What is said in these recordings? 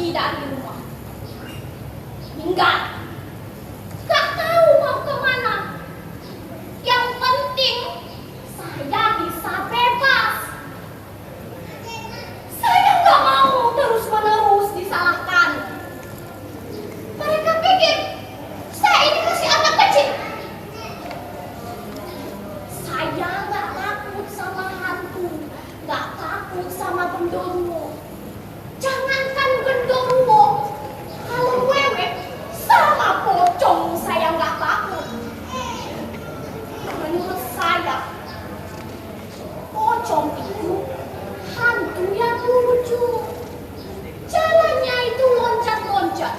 pergi dari rumah. Hingga gak tahu mau kemana. Yang penting saya bisa bebas. Saya gak mau terus-menerus disalahkan. Mereka pikir saya ini masih anak kecil. Saya gak takut sama hantu, gak takut sama genderuwo. Jangankan genderuwo, kalau wewe sama pocong saya gak takut. Menurut saya, pocong itu hantu yang lucu. Jalannya itu loncat-loncat.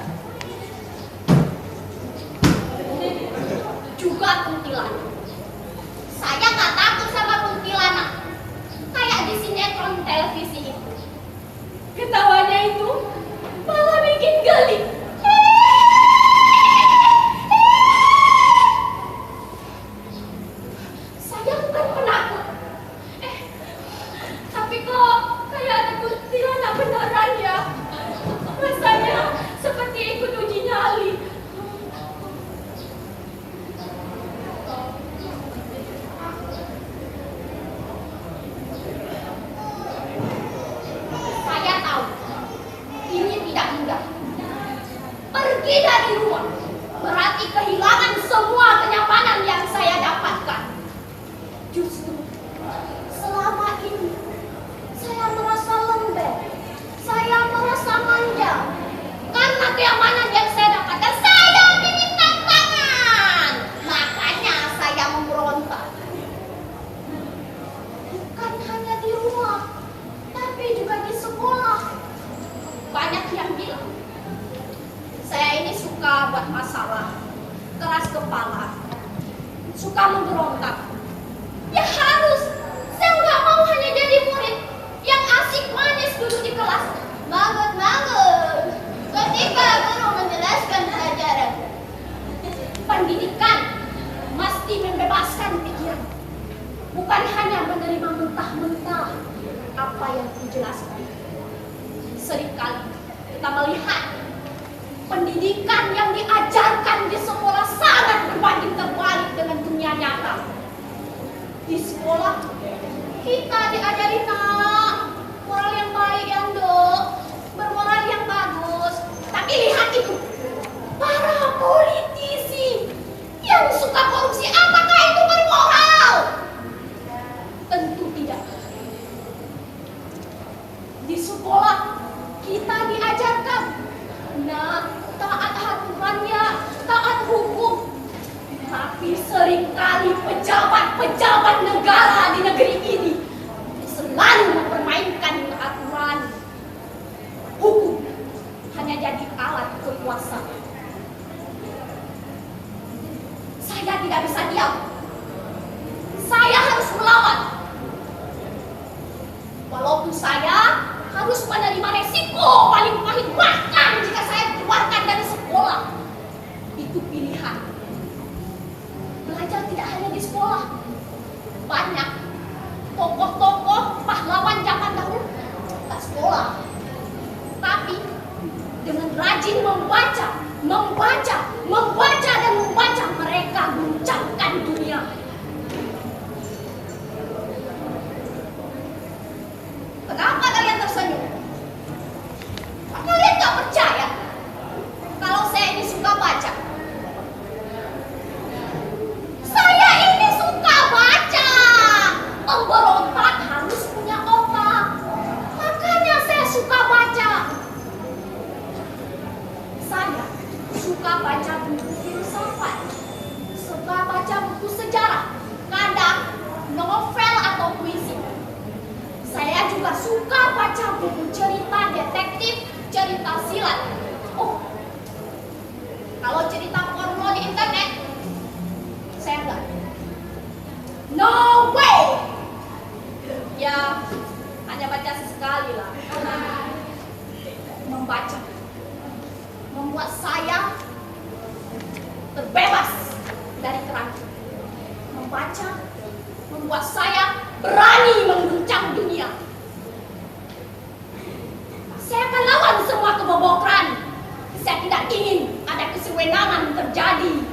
Juga kuntilanak. Saya gak takut sama kuntilanak. Kayak di sinetron televisi itu. Ketawanya itu malah bikin geli. Saya bukan penakut. Tapi kok kayak ada kuntilanak beneran ya. Rasanya seperti ikut uji nyali. Saya tahu ini tidak mudah. Pergi dari rumah berarti kehilangan semua kenyamanan yang saya dapatkan. Justru selama ini saya merasa lembek, saya merasa manja karena kenyamanan yang saya dapatkan. Saya ingin tantangan, makanya saya memberontak. Bukan hanya di rumah, tapi juga di sekolah. Banyak yang bilang saya ini suka buat masalah, keras kepala, suka memberontak. Ya harus, saya nggak mau hanya jadi murid yang asik manis duduk di kelas, mangut-mangut ketika guru menjelaskan pelajaran. Pendidikan mesti membebaskan pikiran, bukan hanya menerima mentah-mentah apa yang dijelaskan. Seringkali kita melihat pendidikan yang diajarkan di sekolah sangat berbanding terbalik dengan dunia nyata. Di sekolah kita diajari moral yang baik yang bermoral yang bagus. Tapi lihat itu, para politisi yang suka korupsi, apakah itu bermoral? Tentu tidak. Di sekolah kita diajarkan taat aturannya, taat hukum. Tapi seringkali pejabat-pejabat negara di negeri ini selalu mempermainkan aturan. Hukum hanya jadi alat kekuasaan. Saya tidak bisa diam. Saya harus melawan. Walaupun saya harus menerima resiko paling pahit, bahkan jika saya dikeluarkan dari sekolah. Itu pilihan. Belajar tidak hanya di sekolah. Banyak tokoh-tokoh pahlawan zaman dahulu tak sekolah. Tapi dengan rajin membaca, mereka guncangkan dunia. Kenapa kalian tersenyum? Kalian gak percaya kalau saya ini suka baca? Saya ini suka baca. Pemberontak harus punya otak. Makanya saya suka baca. Saya suka baca buku filsafat, suka baca buku sejarah, kadang novel atau puisi. Saya juga suka baca buku cerita detektif, cerita silat. Oh, kalau cerita porno di internet, saya enggak. No way! Ya, hanya baca sesekali lah. Membaca membuat saya terbebas dari kerangka. Membaca membuat saya berani mengguncang dunia. Saya akan lawan semua kebobokan terjadi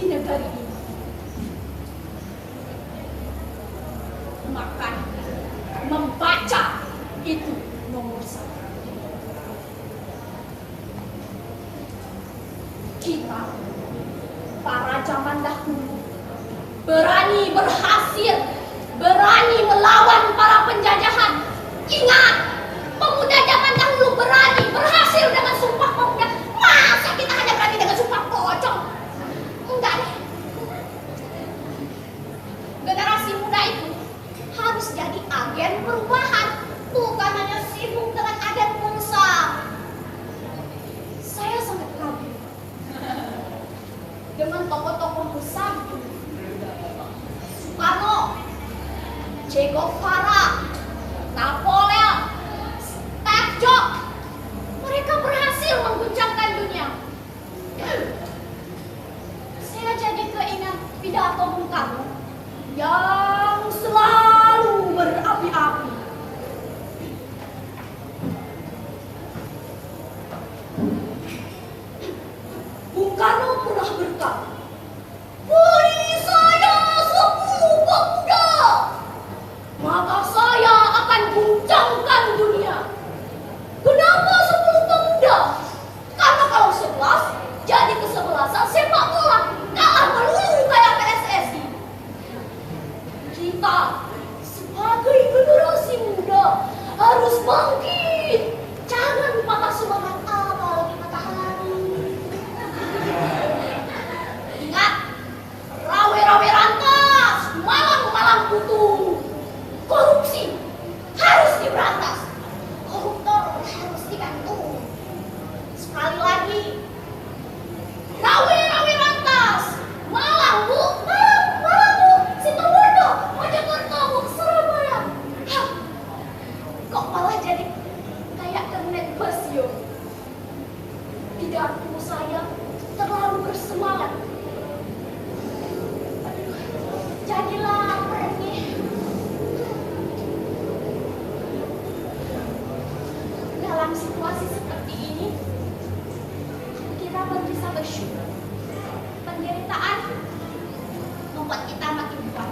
di negeri ini. Maka membaca itu nomor satu. Kita, para zaman dahulu, berani berhasil, berani melawan para penjajahan. Ingat, pemuda zaman dahulu berani berhasil dengan sumpah pemuda. Masa kita hanya berani dengan sumpah pocong? Enggak deh. Generasi muda itu harus jadi agen perubahan, bukan hanya sibuk dengan agen pulsa. Saya sangat kagum dengan tokoh-tokoh besar Soekarno, Che Guevara, Napoleon, Steve Jobs. Mereka berhasil mengguncangkan dunia. Saya jadi keingat pidato Bung Karno yang selalu berapi-api. Bung Karno pernah berkata, "Beri saya 10 pemuda, maka saya akan guncangkan dunia." Kenapa 10 pemuda? Karena kalau 11, jadi kesebelasan sepak bola kalah melulu kayak PSSI. Kita sebagai generasi muda harus bangkit. Jangan patah semangat apalagi matahari. Ingat, rawe-rawe rantas, malang-malang kutu. Korupsi harus diberantas. Koruptor harus dibantu. Sekali lagi, rawe-rawe rantas, malang bu, Situbondo, Mojokerto, Surabaya. Hah, kok malah jadi kayak kernet bus yo. Pidato saya terlalu bersemangat. Aduh, jadilah lapar nih. Dalam situasi seperti ini, kita bisa bersyukur. Penderitaan membuat kita makin kuat.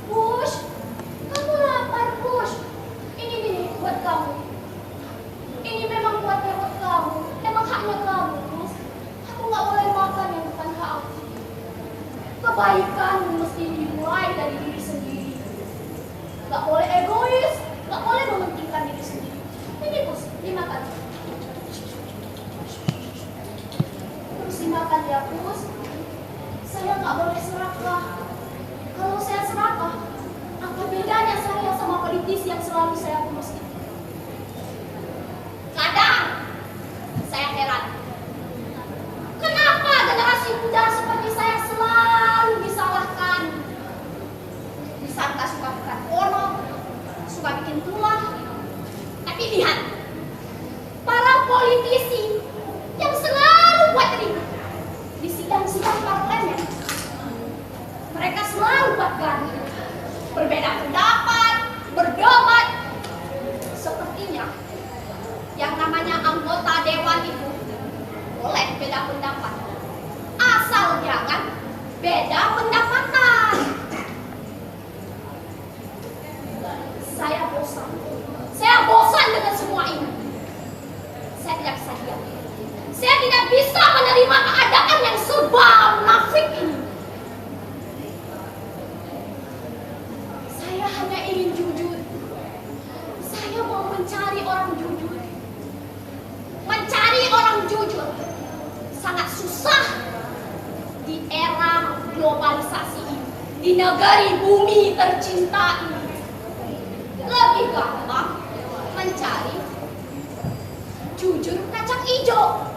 Push, kamu lapar, Push. Ini buat kamu. Ini memang buatnya buat kamu. Emang haknya kamu, Push. Kamu nggak boleh makan yang bukan hak aku. Kebaikan mesti dimulai dari diri sendiri. Nggak boleh egois, nggak boleh mementingkan diri sendiri. Ini Push, dimakan. Terus dimakan ya, Push. Saya nggak boleh serakah. Kalau saya serakah, apa bedanya saya sama politisi yang selalu saya urus itu? Kadang saya heran, kenapa generasi muda seperti saya selalu disalahkan? Disangka suka bukan kono, suka bikin tulah. Tapi lihat, para politisi yang selalu buat ribut di sidang-sidang parlemen, mereka selalu buat gaduh, berbeda pendapat, berdebat. Sepertinya yang namanya anggota dewan itu boleh beda pendapat, asal jangan beda pendapatan. Saya bosan dengan semua ini. Saya tidak sadia. Saya tidak bisa menerima keadaan yang serba munafik ini. Saya hanya ingin jujur. Saya mau mencari orang jujur. Mencari orang jujur sangat susah di era globalisasi ini, di negeri bumi tercinta ini. Lebih gampang mencari jujur kacang hijau.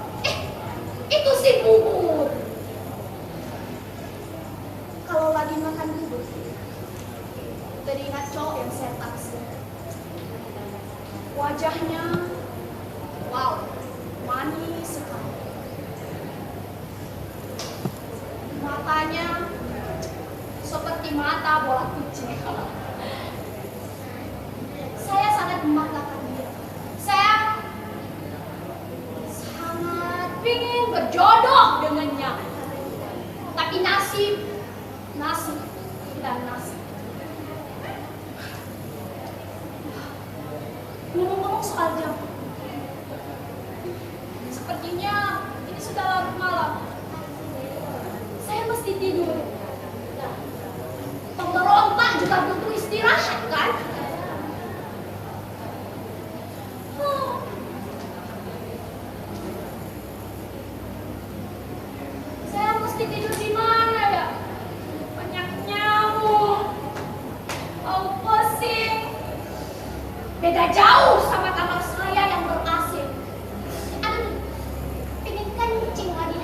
Itu si bubur. Kalau lagi makan bubur, teringat cowok yang saya taksir. Wajahnya, wow, manis sekali. Matanya seperti mata bola kucing. Saya sangat membanggakan dia. ingin berjodoh dengannya. Tapi nasib dan nasib. Ngomong-ngomong soal jam, sepertinya ini sudah larut malam. Saya mesti tidur. Pemberontak juga butuh istirahat, kan? Saya mesti tidur di mana ya? Banyak nyamuk. Bau pusing. Beda jauh sama kamar saya yang ber-AC. Aduh, pengen kencing lagi.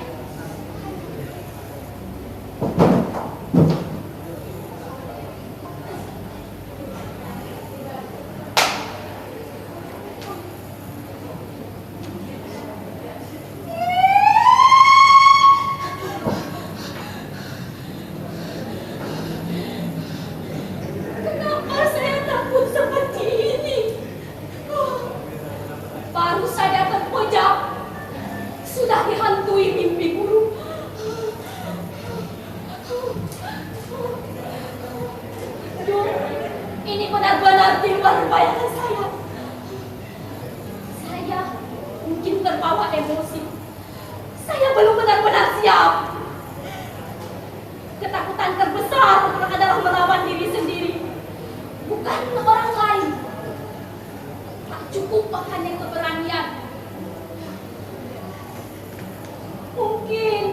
Kenapa saya takut seperti ini? Baru saja terpojok, sudah dihantui mimpi buruk. Aduh, ini benar-benar di luar bayangan saya. Saya mungkin terbawa emosi. Saya belum benar-benar siap. Ketakutan terbesar adalah melawan diri sendiri, bukan orang lain. Tak cukup hanya keberanian. Mungkin